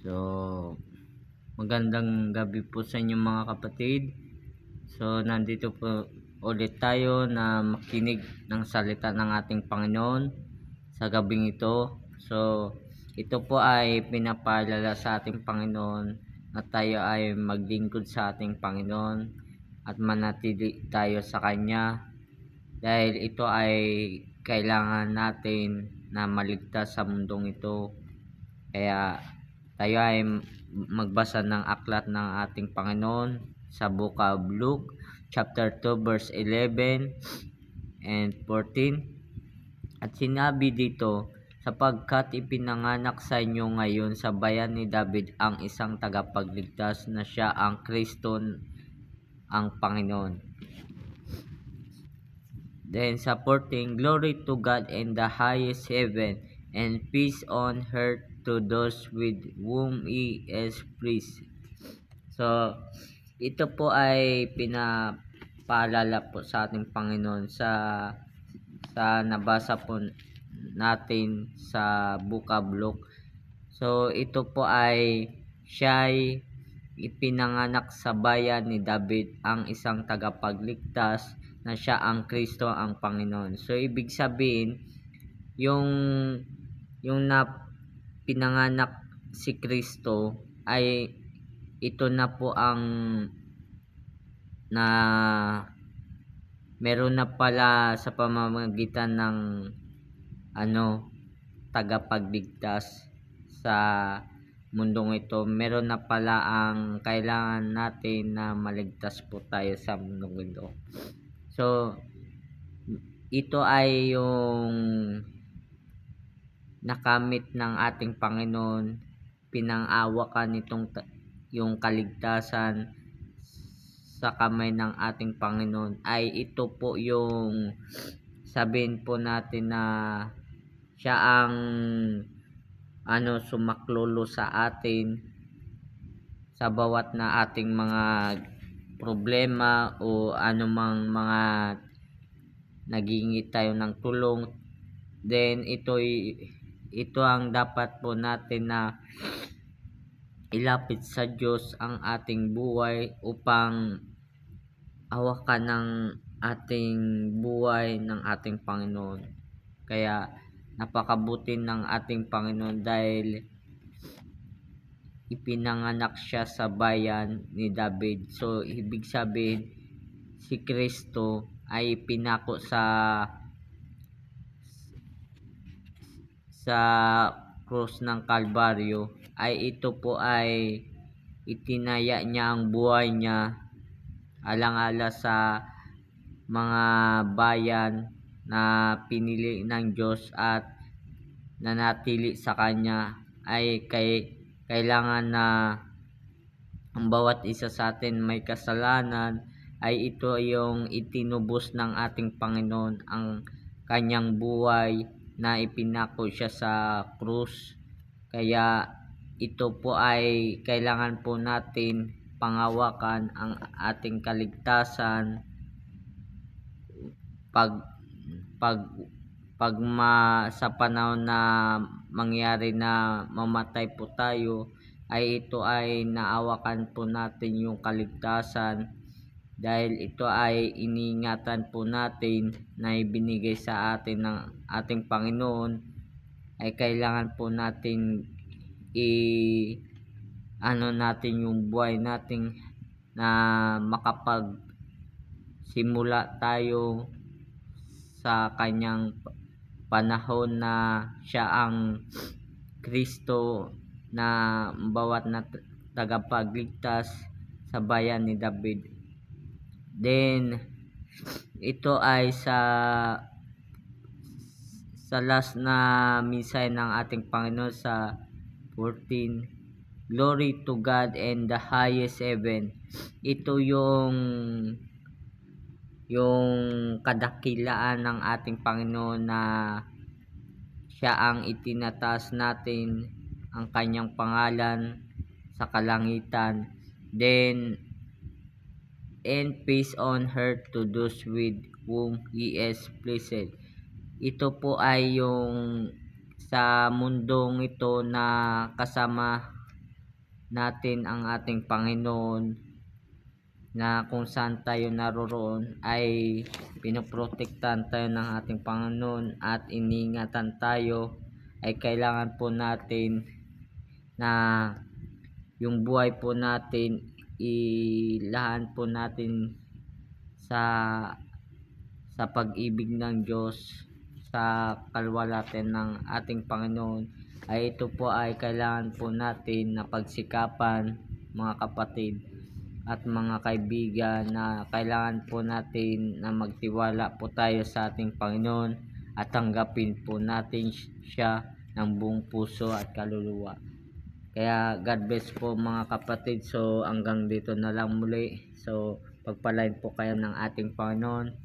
So, magandang gabi po sa inyo mga kapatid. So, nandito po ulit tayo na makinig ng salita ng ating Panginoon sa gabing ito. So, ito po ay pinapaalala sa ating Panginoon na tayo ay maglingkod sa ating Panginoon at manatili tayo sa Kanya dahil ito ay kailangan natin na maligtas sa mundong ito. Kaya tayo ay magbasa ng aklat ng ating Panginoon sa Book of Luke chapter 2 verse 11 and 14. At sinabi dito, sapagkat ipinanganak sa inyo ngayon sa bayan ni David ang isang tagapagligtas na siya ang Kristo ang Panginoon. Then sa 14, glory to God in the highest heaven and peace on earth to those with whom He is pleased. So, ito po ay pinapaalala po sa ating Panginoon sa nabasa po natin sa Book of Luke. So, ito po ay siya'y ipinanganak sa bayan ni David ang isang tagapagligtas na siya ang Kristo ang Panginoon. So, ibig sabihin, yung pinanganak si Kristo ay ito na po ang na meron na pala sa pamamagitan ng tagapagligtas sa mundong ito. Meron na pala ang kailangan natin na maligtas po tayo sa mundong ito. So, ito ay yung nakamit ng ating Panginoon, pinang-awakan itong yung kaligtasan sa kamay ng ating Panginoon ay ito po yung sabihin po natin na siya ang sumaklolo sa atin sa bawat na ating mga problema o anumang mga naghihingi tayo ng tulong. Then ito ang dapat po natin na ilapit sa Diyos ang ating buhay upang hawakan ng ating buhay ng ating Panginoon. Kaya napakabuti ng ating Panginoon dahil ipinanganak siya sa bayan ni David. So, ibig sabihin, si Kristo ay pinako sa krus ng Kalbaryo ay ito po ay itinaya niya ang buhay niya alang-ala sa mga bayan na pinili ng Diyos at nanatili sa Kanya. Ay kailangan na ang bawat isa sa atin may kasalanan ay ito yung itinubos ng ating Panginoon ang Kanyang buhay na ipinako siya sa krus. Kaya ito po ay kailangan po natin pangawakan ang ating kaligtasan sa panahon na mangyari na mamatay po tayo ay ito ay naawakan po natin yung kaligtasan dahil ito ay iniingatan po natin na ibinigay sa atin ng ating Panginoon. Ay kailangan po natin natin yung buhay natin na makapagsimula tayo sa Kanyang panahon na siya ang Kristo na bawat na tagapagligtas sa bayan ni David. Then ito ay sa last na mensahe ng ating Panginoon sa 14, glory to God in the highest heaven. Ito yung kadakilaan ng ating Panginoon na siya ang itinataas natin ang Kanyang pangalan sa kalangitan. Then and peace on earth to those with whom He is pleased. Ito po ay yung sa mundong ito na kasama natin ang ating Panginoon, na kung saan tayo naroroon ay pinoprotektahan tayo ng ating Panginoon at iniingatan tayo, ay kailangan po natin na yung buhay po natin ilahan po natin sa pag-ibig ng Diyos, sa kalwalhatian ng ating Panginoon. Ay ito po ay kailangan po natin na pagsikapan, mga kapatid at mga kaibigan, na kailangan po natin na magtiwala po tayo sa ating Panginoon at tanggapin po natin siya ng buong puso at kaluluwa. Kaya God bless po mga kapatid. So hanggang dito na lang muli. So pagpalain po kayo ng ating Panginoon.